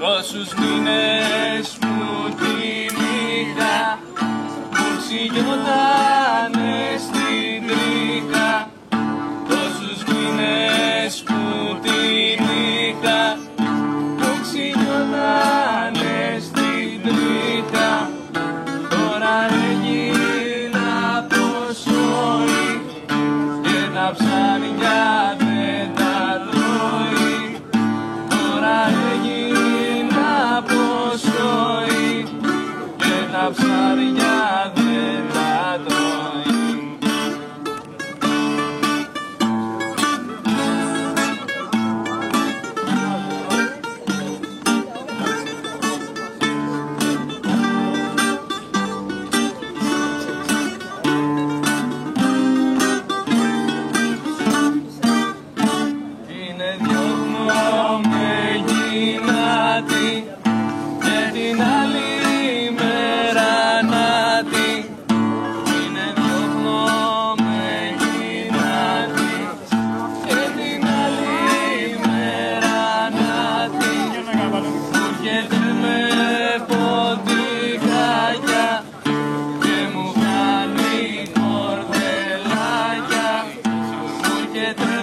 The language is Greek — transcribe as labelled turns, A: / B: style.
A: Τόσους μήνες που τη νύχτα που ξυγιότανε στην τρίχα. Τόσους μήνες που τη νύχτα που ξυγιότανε στην τρίχα. Τώρα έγινα ποσόι και τα ψάρια δεν τα τρώει. Τώρα έγινα ποσόι και τα ψάρια δεν τα τρώει. Είναι διώχνω με γυνάτη και την άλλη μέρα νάτη. Είναι διώχνω με γυνάτη και την άλλη μέρα νάτη. Μου έρχεται με ποντικάκια και μου κάνει κορδελάκια. Μου έρχεται